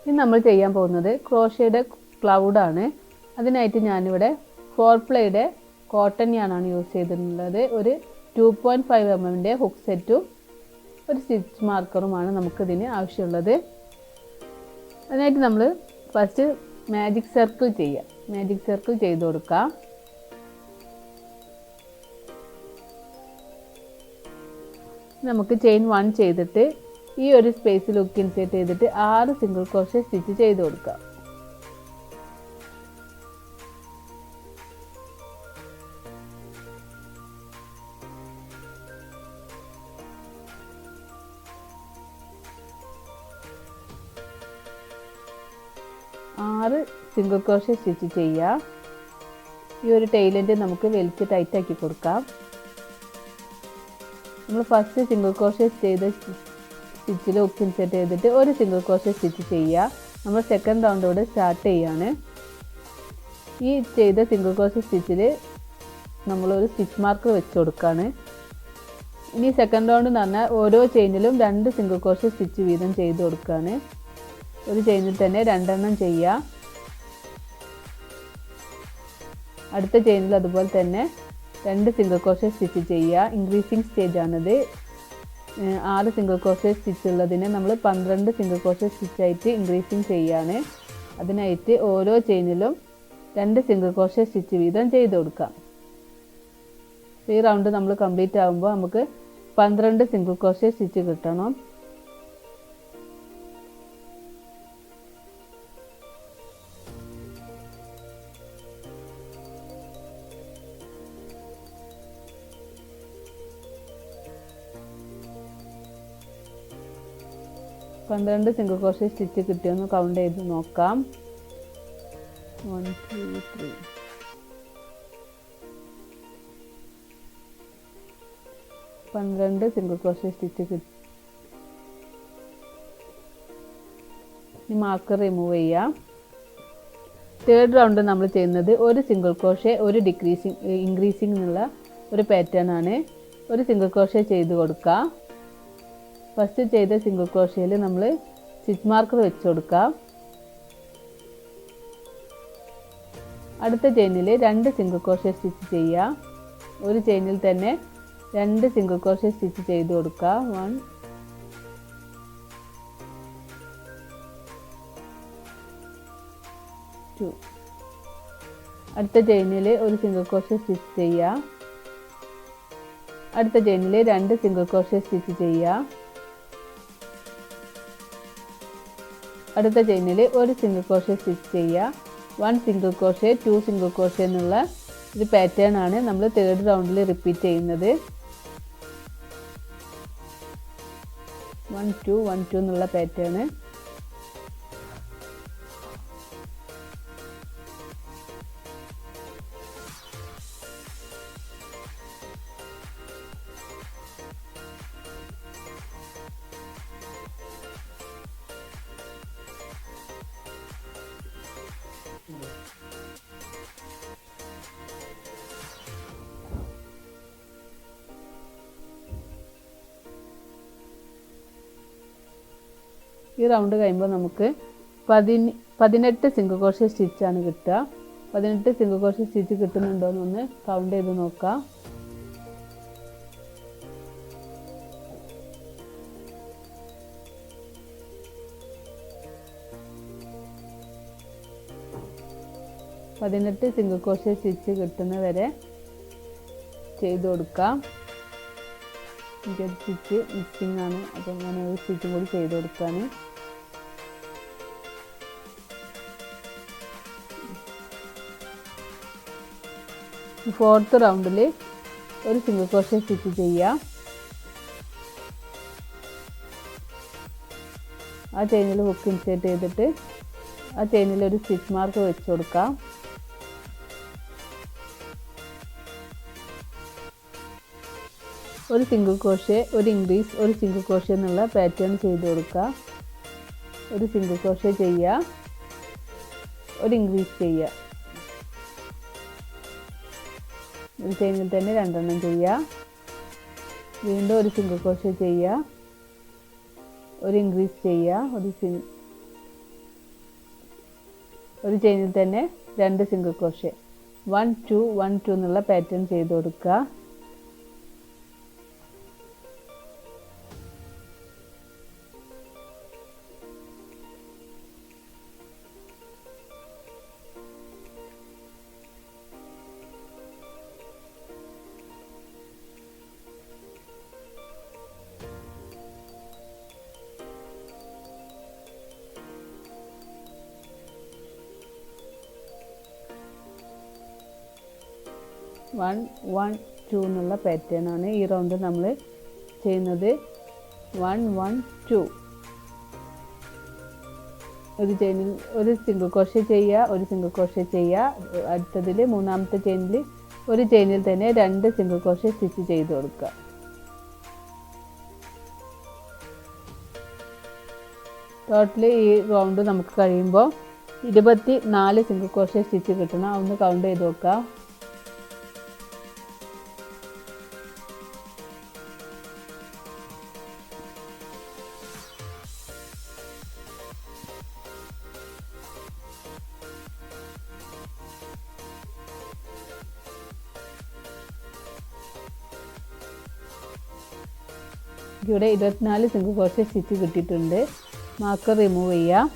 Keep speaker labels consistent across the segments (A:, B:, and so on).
A: ഇനി നമ്മൾ ചെയ്യാൻ പോകുന്നത് ക്രോഷയുടെ ക്ലൗഡാണ്. അതിനായിട്ട് ഞാനിവിടെ 4 പ്ലൈയുടെ കോട്ടൺ യാണാണ് യൂസ് ചെയ്തിട്ടുള്ളത്. ഒരു 2.5 mm ഹുക്ക് സെറ്റും ഒരു സ്റ്റിച്ച് മാർക്കറുമാണ് നമുക്കിതിന് ആവശ്യമുള്ളത്. അതിനായിട്ട് നമ്മൾ ഫസ്റ്റ് മാജിക് സർക്കിൾ ചെയ്യാം. മാജിക് സർക്കിൾ ചെയ്ത് കൊടുക്കാം. നമുക്ക് ചെയിൻ 1 ചെയ്തിട്ട് ഈ ഒരു സ്പേസിൽ ഹുക്ക് ഇൻസേർട്ട് ചെയ്തിട്ട് 6 സിംഗിൾ ക്രോഷേ സ്റ്റിച്ച് ചെയ്ത് കൊടുക്കാം. സിംഗിൾ ക്രോഷേ സ്റ്റിച്ച് ചെയ്യുക. ഈ ഒരു ടൈലൻഡ് നമുക്ക് വലിച്ച് ടൈറ്റാക്കി കൊടുക്കാം. നമ്മൾ ഫസ്റ്റ് സിംഗിൾ ക്രോഷേ ചെയ്ത സ്റ്റിച്ചിൽ ഹുക്ക് ഇൻസേർട്ട് ചെയ്തിട്ട് ഒരു സിംഗിൾ ക്രോഷേ സ്റ്റിച്ച് ചെയ്യുക. നമ്മൾ സെക്കൻഡ് റൗണ്ടോടെ സ്റ്റാർട്ട് ചെയ്യാണ്. ഈ ചെയ്ത സിംഗിൾ ക്രോഷേ സ്റ്റിച്ചിൽ നമ്മളൊരു സ്റ്റിച്ച് മാർക്കർ വെച്ച് കൊടുക്കുകയാണ്. ഇനി സെക്കൻഡ് റൗണ്ട് എന്ന് പറഞ്ഞാൽ ഓരോ ചെയിനിലും 2 സിംഗിൾ ക്രോഷേ സ്റ്റിച്ച് വീതം ചെയ്ത് കൊടുക്കുകയാണ്. ഒരു ചെയിനിൽ തന്നെ 2 എണ്ണം ചെയ്യുക. അടുത്ത ചെയിനിൽ അതുപോലെ തന്നെ 2 സിംഗിൾ ക്രോഷേ സ്റ്റിച്ച് ചെയ്യുക. ഇൻക്രീസിങ് സ്റ്റേജ് ആണിത്. 6 സിംഗിൾ ക്രോഷേ സ്റ്റിച്ച് ഉള്ളതിനെ നമ്മൾ 12 സിംഗിൾ ക്രോഷേ സ്റ്റിച്ചായിട്ട് ഇൻക്രീസിങ് ചെയ്യുകയാണ്. അതിനായിട്ട് ഓരോ ചെയിനിലും 2 സിംഗിൾ ക്രോഷേ സ്റ്റിച്ച് വീതം ചെയ്ത് കൊടുക്കാം. ഈ റൗണ്ട് നമ്മൾ കംപ്ലീറ്റ് ആകുമ്പോൾ നമുക്ക് 12 സിംഗിൾ ക്രോഷേ സ്റ്റിച്ച് കിട്ടണം. പന്ത്രണ്ട് സിംഗിൾ ക്രോഷേ സ്റ്റിച്ച് കിട്ടിയൊന്ന് കൗണ്ട് ചെയ്ത് നോക്കാം. 1 2 3 12 സിംഗിൾ ക്രോഷേ സ്റ്റിച്ച് കിട്ടി. ഈ മാർക്കർ റിമൂവ് ചെയ്യാം. തേർഡ് റൗണ്ട് നമ്മൾ ചെയ്യുന്നത് ഒരു സിംഗിൾ ക്രോഷേ ഒരു ഇൻക്രീസിങ് എന്നുള്ള ഒരു പാറ്റേൺ ആണ്. ഒരു സിംഗിൾ ക്രോഷേ ചെയ്ത് കൊടുക്കാം. ഫസ്റ്റ് ചെയ്ത സിംഗിൾ ക്രോഷേയിൽ നമ്മൾ സ്റ്റിച്ച് മാർക്കർ വെച്ച് കൊടുക്കാം. അടുത്ത ചെയിനിൽ 2 സിംഗിൾ ക്രോഷേ സ്റ്റിച്ച് ചെയ്യുക. ഒരു ചെയിനിൽ തന്നെ 2 സിംഗിൾ ക്രോഷേ സ്റ്റിച്ച് ചെയ്ത് കൊടുക്കുക. 1 2. അടുത്ത ചെയിനിൽ ഒരു സിംഗിൾ ക്രോഷേ സ്റ്റിച്ച് ചെയ്യുക. അടുത്ത ചെയിനിൽ 2 സിംഗിൾ ക്രോഷേ സ്റ്റിച്ച് ചെയ്യുക. അടുത്ത ചെയിനിൽ ഒരു സിംഗിൾ ക്രോഷേ സ്റ്റിച്ച് ചെയ്യുക. 1 സിംഗിൾ ക്രോഷേ 2 സിംഗിൾ ക്രോഷേ എന്നുള്ള ഒരു പാറ്റേൺ ആണ് നമ്മൾ തേർഡ് റൗണ്ടിൽ റിപ്പീറ്റ് ചെയ്യുന്നത്. 1 2 1 2 എന്നുള്ള പാറ്റേൺ. ഈ റൗണ്ട് കഴിയുമ്പോൾ നമുക്ക് 18 സിംഗിൾ ക്രോഷേ സ്റ്റിച്ചാണ് കിട്ടുക. 18 സിംഗിൾ ക്രോഷേ സ്റ്റിച്ച് കിട്ടുന്നുണ്ടോ എന്നൊന്ന് കൗണ്ട് ചെയ്ത് നോക്കാം. പതിനെട്ട് സിംഗിൾ ക്രോഷേ സ്റ്റിച്ച് കിട്ടുന്നവരെ ചെയ്ത് കൊടുക്കാം. എനിക്കൊരു സ്റ്റിച്ച് മിസ്സിങ് ആണ്, അപ്പോൾ ഞാൻ ഒരു സ്റ്റിച്ചും കൂടി ചെയ്ത് കൊടുക്കുകയാണ്. ഫോർത്ത് റൗണ്ടിൽ ഒരു സിംഗിൾ ക്രോഷേ സ്റ്റിച്ച് ചെയ്യുക. ആ ചെയിനിൽ ഹുക്ക് ഇൻസേർട്ട് ചെയ്തിട്ട് ആ ചെയിനിൽ ഒരു സ്റ്റിച്ച് മാർക്ക് വെച്ച് കൊടുക്കാം. ഒരു സിംഗിൾ ക്രോഷേ, ഒരു ഇൻക്രീസ്, ഒരു സിംഗിൾ ക്രോഷേ എന്നുള്ള പാറ്റേൺ ചെയ്ത് കൊടുക്കുക. ഒരു സിംഗിൾ ക്രോഷേ ചെയ്യുക, ഒരു ഇൻക്രീസ് ചെയ്യുക. ഒരു ചെയിനിൽ തന്നെ രണ്ടെണ്ണം ചെയ്യുക. വീണ്ടും ഒരു സിംഗിൾ ക്രോഷേ ചെയ്യുക, ഒരു ഇൻക്രീസ് ചെയ്യുക, ഒരു ചെയിനിൽ തന്നെ 2 സിംഗിൾ ക്രോഷ്യ 1 2 1 2 എന്നുള്ള പാറ്റേൺ ചെയ്ത് കൊടുക്കുക. വൺ 1 2 എന്നുള്ള പാറ്റേൺ ആണ് ഈ റൗണ്ട് നമ്മൾ ചെയ്യുന്നത്. 1 1 2 ഒരു ചെയിനിൽ ഒരു സിംഗിൾ ക്രോഷ്യ ചെയ്യുക, ഒരു സിംഗിൾ ക്രോഷ്യ ചെയ്യുക. അടുത്തതിൽ മൂന്നാമത്തെ ചെയിനിൽ ഒരു ചെയിനിൽ തന്നെ 2 സിംഗിൾ ക്രോഷ്യ സ്റ്റിച്ച് ചെയ്ത് കൊടുക്കുക. ടോട്ടൽ ഈ റൗണ്ട് നമുക്ക് കഴിയുമ്പോൾ 24 സിംഗിൾ ക്രോഷ്യ സ്റ്റിച്ച് കിട്ടണം. അതൊന്ന് കൗണ്ട് ചെയ്ത് നോക്കുക. ഇവിടെ 24 സിംഗിൾ ക്രോഷ്യ സ്റ്റിച്ച് കിട്ടിയിട്ടുണ്ട്. മാർക്കർ റിമൂവ് ചെയ്യുക.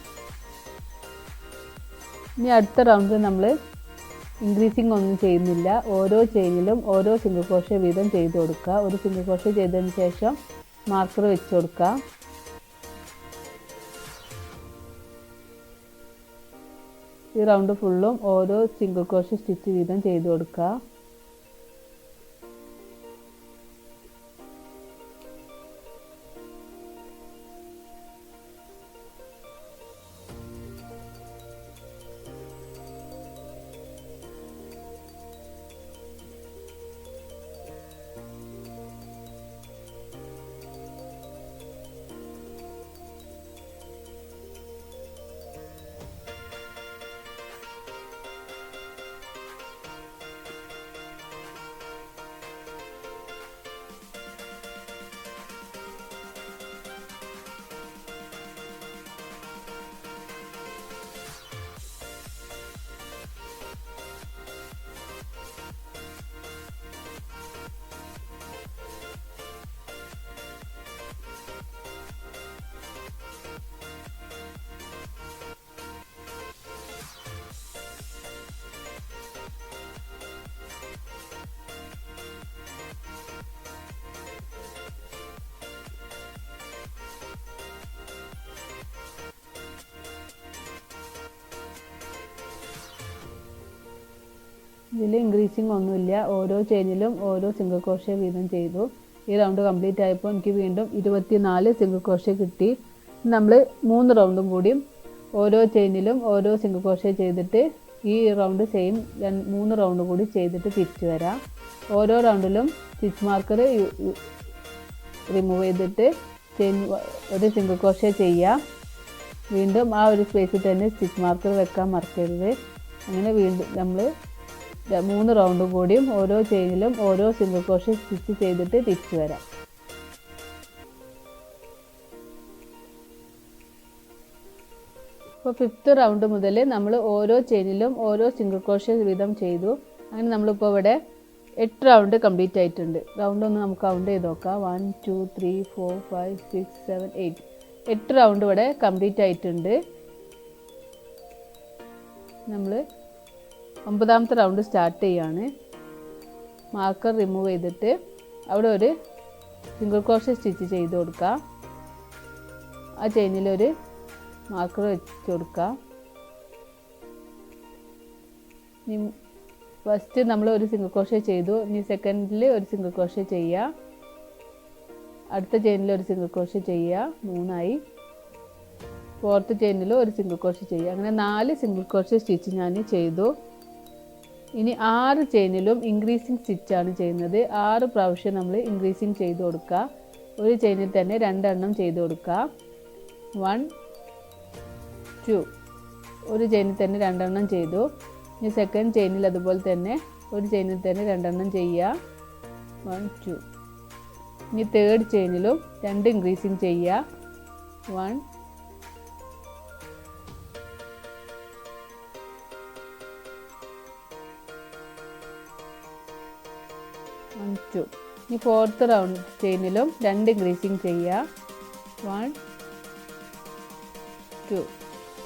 A: ഇനി അടുത്ത റൗണ്ട് നമ്മൾ ഇൻക്രീസിങ് ഒന്നും ചെയ്യുന്നില്ല. ഓരോ ചെയിനിലും ഓരോ സിംഗിൾ ക്രോഷ്യ വീതം ചെയ്ത് കൊടുക്കുക. ഒരു സിംഗിൾ ക്രോഷ്യ ചെയ്തതിന് ശേഷം മാർക്കർ വെച്ച് കൊടുക്കുക. ഈ റൗണ്ട് ഫുള്ളും ഓരോ സിംഗിൾ ക്രോഷ്യ സ്റ്റിച്ച് വീതം ചെയ്ത് കൊടുക്കുക. ഇതിൽ ഇൻക്രീസിങ് ഒന്നുമില്ല. ഓരോ ചെയിനിലും ഓരോ സിംഗിൾ ക്രോഷ്യ വീതം ചെയ്തു. ഈ റൗണ്ട് കംപ്ലീറ്റ് ആയപ്പോൾ എനിക്ക് വീണ്ടും 24 സിംഗിൾ ക്രോഷ്യ കിട്ടി. നമ്മൾ 3 റൗണ്ടും കൂടിയും ഓരോ ചെയിനിലും ഓരോ സിംഗിൾ ക്രോഷ്യ ചെയ്തിട്ട് ഈ റൗണ്ട് സെയിം 3 റൗണ്ട് കൂടി ചെയ്തിട്ട് തിരിച്ചു വരാം. ഓരോ റൗണ്ടിലും സ്റ്റിച്ച് മാർക്കർ റിമൂവ് ചെയ്തിട്ട് ചെയിൻ ഒരു സിംഗിൾ ക്രോഷ്യ ചെയ്യുക. വീണ്ടും ആ ഒരു സ്പേസിൽ തന്നെ സ്റ്റിച്ച് മാർക്കർ വെക്കാൻ മറക്കരുത്. അങ്ങനെ വീണ്ടും നമ്മൾ 3 റൗണ്ട് കൂടിയും ഓരോ ചെയിനിലും ഓരോ സിംഗിൾ ക്രോഷ്യ സ്റ്റിച്ച് ചെയ്തിട്ട് തിരിച്ചു വരാം. ഇപ്പോൾ 5th റൗണ്ട് മുതൽ നമ്മൾ ഓരോ ചെയിനിലും ഓരോ സിംഗിൾ ക്രോഷ്യ വീതം ചെയ്തു. അങ്ങനെ നമ്മളിപ്പോൾ ഇവിടെ 8 റൗണ്ട് കംപ്ലീറ്റ് ആയിട്ടുണ്ട്. റൗണ്ട് ഒന്ന് നമുക്ക് കൗണ്ട് ചെയ്ത് നോക്കാം. 1 2 3 4 5 6 7 8 8 റൗണ്ട് ഇവിടെ കംപ്ലീറ്റ് ആയിട്ടുണ്ട്. നമ്മൾ 9ാമത്തെ റൗണ്ട് സ്റ്റാർട്ട് ചെയ്യാണ്. മാർക്കർ റിമൂവ് ചെയ്തിട്ട് അവിടെ ഒരു സിംഗിൾ ക്രോഷ്യ സ്റ്റിച്ച് ചെയ്ത് കൊടുക്കുക. ആ ചെയിനിലൊരു മാർക്കർ വെച്ച് കൊടുക്കുക. ഫസ്റ്റ് നമ്മൾ ഒരു സിംഗിൾ ക്രോഷ്യ ചെയ്തു. ഇനി സെക്കൻഡിൽ ഒരു സിംഗിൾ ക്രോഷ്യ ചെയ്യുക. അടുത്ത ചെയിനിൽ ഒരു സിംഗിൾ ക്രോഷ്യ ചെയ്യുക. 3 ആയി. 4th ചെയിനിൽ ഒരു സിംഗിൾ ക്രോഷ്യ ചെയ്യുക. അങ്ങനെ 4 സിംഗിൾ ക്രോഷ്യ സ്റ്റിച്ച് ഞാൻ ചെയ്തു. ഇനി 6 ചെയിനിലും ഇൻക്രീസിങ് സ്റ്റിച്ചാണ് ചെയ്യുന്നത്. 6 പ്രാവശ്യം നമ്മൾ ഇൻക്രീസിങ് ചെയ്ത് കൊടുക്കുക. ഒരു ചെയിനിൽ തന്നെ 2 എണ്ണം ചെയ്ത് കൊടുക്കുക. 1 2 ഒരു ചെയിനിൽ തന്നെ 2 എണ്ണം ചെയ്തു. ഇനി സെക്കൻഡ് ചെയിനിൽ അതുപോലെ തന്നെ ഒരു ചെയിനിൽ തന്നെ 2 എണ്ണം ചെയ്യുക. 1 2 ഇനി തേർഡ് ചെയിനിലും 2 ഇൻക്രീസിങ് ചെയ്യുക. 1 1 2. ഇനി ഫോർത്ത് റൗണ്ട് ചെയിനിലും 2 ഇൻക്രീസിങ് ചെയ്യുക. 1 2.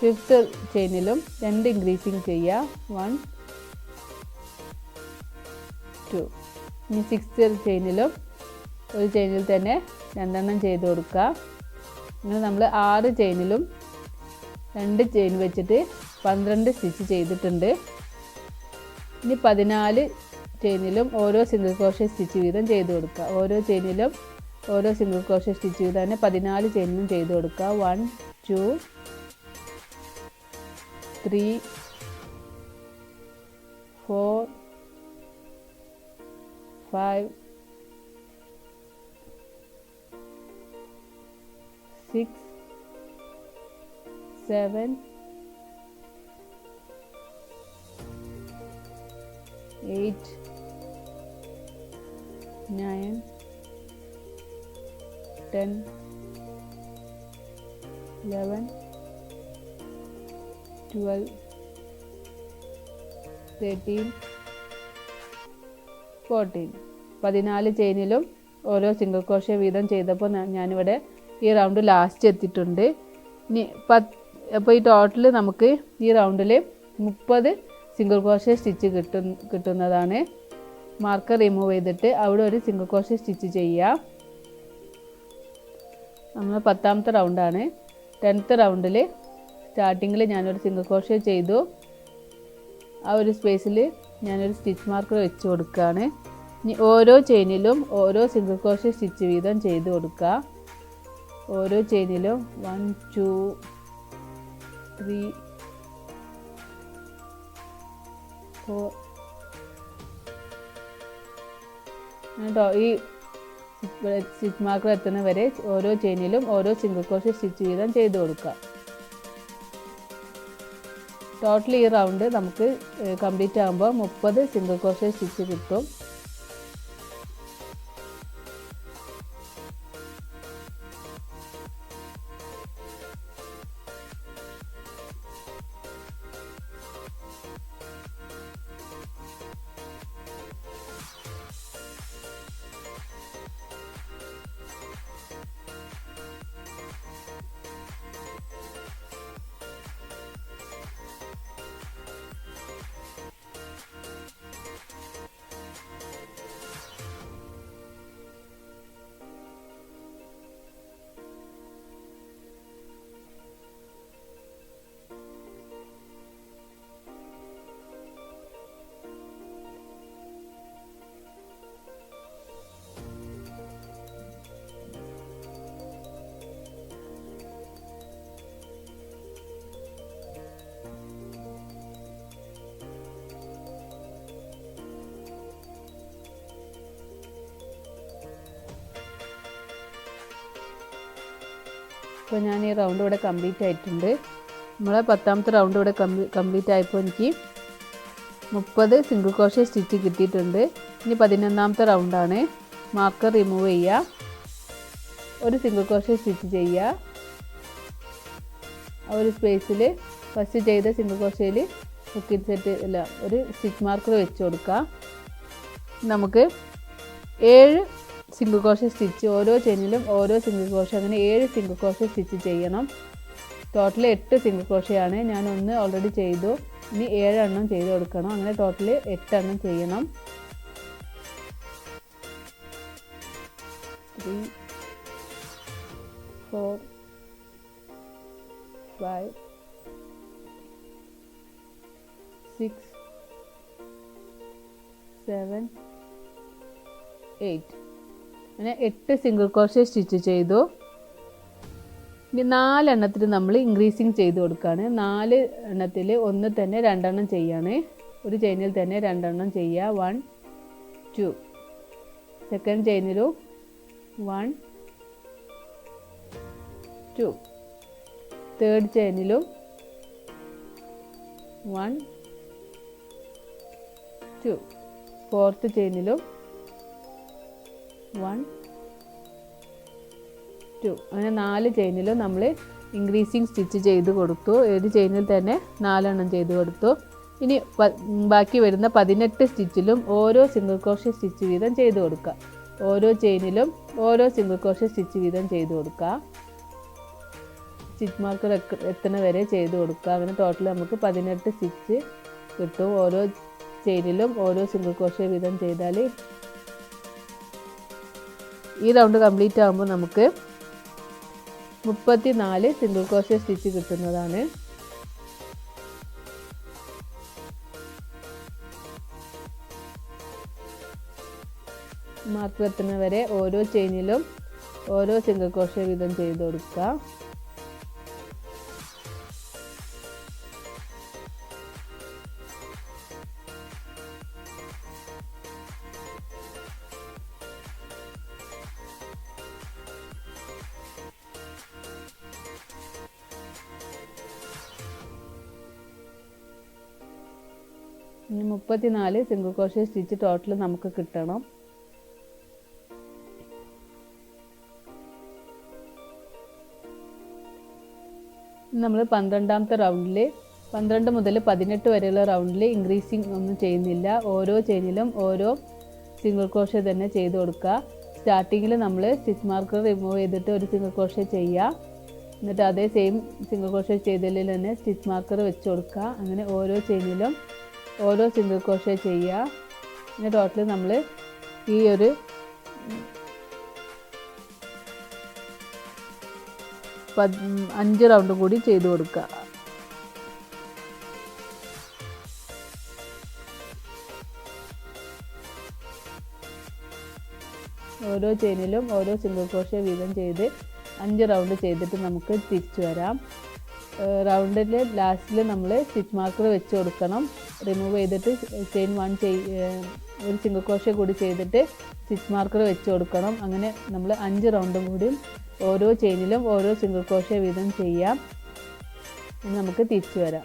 A: ഫിഫ്ത്ത് ചെയിനിലും 2 ഇൻക്രീസിങ് ചെയ്യുക. 1 2. ഇനി സിക്സ്ത് ചെയിനിലും ഒരു ചെയിനിൽ തന്നെ 2 എണ്ണം ചെയ്ത് കൊടുക്കുക. അങ്ങനെ നമ്മൾ 6 ചെയിനിലും 2 ചെയിൻ വെച്ചിട്ട് 12 സ്റ്റിച്ച് ചെയ്തിട്ടുണ്ട്. ഇനി 14 ചെയിനിലും ഓരോ സിംഗിൾ ക്രോഷേ സ്റ്റിച്ച് വീതം ചെയ്ത് കൊടുക്കുക. ഓരോ ചെയിനിലും ഓരോ സിംഗിൾ ക്രോഷേ സ്റ്റിച്ച് വീതം തന്നെ 14 ചെയിനിലും ചെയ്ത് കൊടുക്കുക. 1 2 3 4 5 6 7 8 9 10 11 12 13 14. 14 ചെയിനിലും ഓരോ സിംഗിൾ ക്രോഷേ വീതം ചെയ്തപ്പോൾ ഞാനിവിടെ ഈ റൗണ്ട് ലാസ്റ്റ് എത്തിയിട്ടുണ്ട്. ഇനി അപ്പോൾ ഈ ടോട്ടൽ നമുക്ക് ഈ റൗണ്ടിൽ 30 സിംഗിൾ ക്രോഷേ സ്റ്റിച്ച് കിട്ടുന്നതാണ്. മാർക്കർ റിമൂവ് ചെയ്തിട്ട് അവിടെ ഒരു സിംഗിൾ ക്രോഷേ സ്റ്റിച്ച് ചെയ്യുക. നമ്മൾ 10ാമത്തെ റൗണ്ടാണ്. 10th റൗണ്ടിൽ സ്റ്റാർട്ടിങ്ങിൽ ഞാനൊരു സിംഗിൾ ക്രോഷേ ചെയ്തു. ആ ഒരു സ്പേസിൽ ഞാനൊരു സ്റ്റിച്ച് മാർക്കർ വെച്ച് കൊടുക്കുകയാണ്. ഇനി ഓരോ ചെയിനിലും ഓരോ സിംഗിൾ ക്രോഷേ സ്റ്റിച്ച് വീതം ചെയ്ത് കൊടുക്കുക. ഓരോ ചെയിനിലും 1 2 3 4 കേട്ടോ. ഈ സ്റ്റിച്ച് മാർക്കർ എത്തുന്ന വരെ ഓരോ ചെയിനിലും ഓരോ സിംഗിൾ ക്രോഷേ സ്റ്റിച്ച് വീതം ചെയ്ത് കൊടുക്കുക. ടോട്ടൽ ഈ റൗണ്ട് നമുക്ക് കംപ്ലീറ്റ് ആകുമ്പോൾ 30 സിംഗിൾ ക്രോഷേ സ്റ്റിച്ച് കിട്ടും. അപ്പോൾ ഞാൻ ഈ റൗണ്ട് ഇവിടെ കംപ്ലീറ്റ് ആയിട്ടുണ്ട്. നമ്മളെ 10ാമത്തെ റൗണ്ട് ഇവിടെ കംപ്ലീറ്റ് ആയപ്പോൾ എനിക്ക് 30 സിംഗിൾ ക്രോഷേ സ്റ്റിച്ച് കിട്ടിയിട്ടുണ്ട്. ഇനി 11ാമത്തെ റൗണ്ടാണ്. മാർക്കർ റിമൂവ് ചെയ്യുക. ഒരു സിംഗിൾ ക്രോഷേ സ്റ്റിച്ച് ചെയ്യുക. ആ ഒരു സ്പേസിൽ ഫസ്റ്റ് ചെയ്ത സിംഗിൾ ക്രോഷേയിൽ ഹുക്ക് സെറ്റ് അല്ല ഒരു സ്റ്റിച്ച് മാർക്കർ വെച്ച് കൊടുക്കുക. നമുക്ക് 7 സിംഗിൾ ക്രോഷേ സ്റ്റിച്ച് ഓരോ ചെയിനിലും ഓരോ സിംഗിൾ ക്രോഷേ അങ്ങനെ 7 സിംഗിൾ ക്രോഷേ സ്റ്റിച്ച് ചെയ്യണം. ടോട്ടൽ 8 സിംഗിൾ ക്രോഷേ ആണ്. ഞാൻ ഒന്ന് ഓൾറെഡി ചെയ്തു. ഇനി 7 എണ്ണം ചെയ്ത് കൊടുക്കണം. അങ്ങനെ ടോട്ടൽ 8 എണ്ണം ചെയ്യണം. 3 4 5 6 7 8 അങ്ങനെ 8 സിംഗിൾ ക്രോഷേ സ്റ്റിച്ച് ചെയ്തു. ഇനി 4 എണ്ണത്തിൽ നമ്മൾ ഇൻക്രീസിങ് ചെയ്ത് കൊടുക്കുകയാണ്. 4 എണ്ണത്തിൽ ഒന്ന് തന്നെ 2 എണ്ണം ചെയ്യാണ്. ഒരു ചെയിനിൽ തന്നെ 2 എണ്ണം ചെയ്യുക. 1 2. സെക്കൻഡ് ചെയിനിലും 1 2. തേർഡ് ചെയിനിലും 1 2. ഫോർത്ത് ചെയിനിലും 1 2. അങ്ങനെ 4 ചെയിനിലും നമ്മൾ ഇൻക്രീസിങ് സ്റ്റിച്ച് ചെയ്ത് കൊടുത്തു. ഒരു ചെയിനിൽ തന്നെ 4 എണ്ണം ചെയ്ത് കൊടുത്തു. ഇനി ബാക്കി വരുന്ന 18 സ്റ്റിച്ചിലും ഓരോ സിംഗിൾ ക്രോഷ്യ സ്റ്റിച്ച് വീതം ചെയ്ത് കൊടുക്കുക. ഓരോ ചെയിനിലും ഓരോ സിംഗിൾ ക്രോഷ്യ സ്റ്റിച്ച് വീതം ചെയ്ത് കൊടുക്കുക. സ്റ്റിച്ച് മാർക്കർ എത്തുന്ന വരെ ചെയ്ത് കൊടുക്കുക. അങ്ങനെ ടോട്ടൽ നമുക്ക് 18 സ്റ്റിച്ച് കിട്ടും. ഓരോ ചെയിനിലും ഓരോ സിംഗിൾ ക്രോഷ്യ വീതം ചെയ്താൽ ഈ റൗണ്ട് കംപ്ലീറ്റ് ആകുമ്പോൾ നമുക്ക് 34 സിംഗിൾ ക്രോഷ്യ സ്റ്റിച്ച് കിട്ടുന്നതാണ്. മാർക്ക് എത്തുന്ന വരെ ഓരോ ചെയിനിലും ഓരോ സിംഗിൾ ക്രോഷ്യ വീതം ചെയ്ത് കൊടുക്കുക. ഇനി 34 സിംഗിൾ ക്രോഷ്യ സ്റ്റിച്ച് ടോട്ടൽ നമുക്ക് കിട്ടണം. നമ്മൾ 12ാമത്തെ റൗണ്ടിൽ 12 മുതൽ 18 വരെയുള്ള റൗണ്ടിൽ ഇൻക്രീസിങ് ഒന്നും ചെയ്യുന്നില്ല. ഓരോ ചെയിനിലും ഓരോ സിംഗിൾ ക്രോഷ്യ തന്നെ ചെയ്ത് കൊടുക്കുക. സ്റ്റാർട്ടിങ്ങിൽ നമ്മൾ സ്റ്റിച്ച് മാർക്കർ റിമൂവ് ചെയ്തിട്ട് ഒരു സിംഗിൾ ക്രോഷ്യ ചെയ്യുക. എന്നിട്ട് അതേ സെയിം സിംഗിൾ ക്രോഷ്യ ചെയ്തതിൽ തന്നെ സ്റ്റിച്ച് മാർക്കർ വെച്ച് കൊടുക്കുക. അങ്ങനെ ഓരോ ചെയിനിലും ഓരോ സിംഗിൾ ക്രോഷ്യ ചെയ്യുക. പിന്നെ ടോട്ടൽ നമ്മൾ ഈ ഒരു 5 റൗണ്ട് കൂടി ചെയ്ത് കൊടുക്കുക. ഓരോ ചെയിനിലും ഓരോ സിംഗിൾ ക്രോഷ്യ വീതം ചെയ്ത് 5 റൗണ്ട് ചെയ്തിട്ട് നമുക്ക് തിരിച്ചു വരാം. റൗണ്ടിൻ്റെ ലാസ്റ്റിൽ നമ്മൾ സ്റ്റിച്ച് മാർക്കർ വെച്ച് കൊടുക്കണം. റിമൂവ് ചെയ്തിട്ട് ചെയിൻ 1 ഒരു സിംഗിൾ ക്രോഷ്യ കൂടി ചെയ്തിട്ട് സ്റ്റിച്ച് മാർക്കർ വെച്ച് കൊടുക്കണം. അങ്ങനെ നമ്മൾ 5 റൗണ്ടും കൂടി ഓരോ ചെയിനിലും ഓരോ സിംഗിൾ ക്രോഷ്യ വീതം ചെയ്യാം. നമുക്ക് തിരിച്ചു വരാം.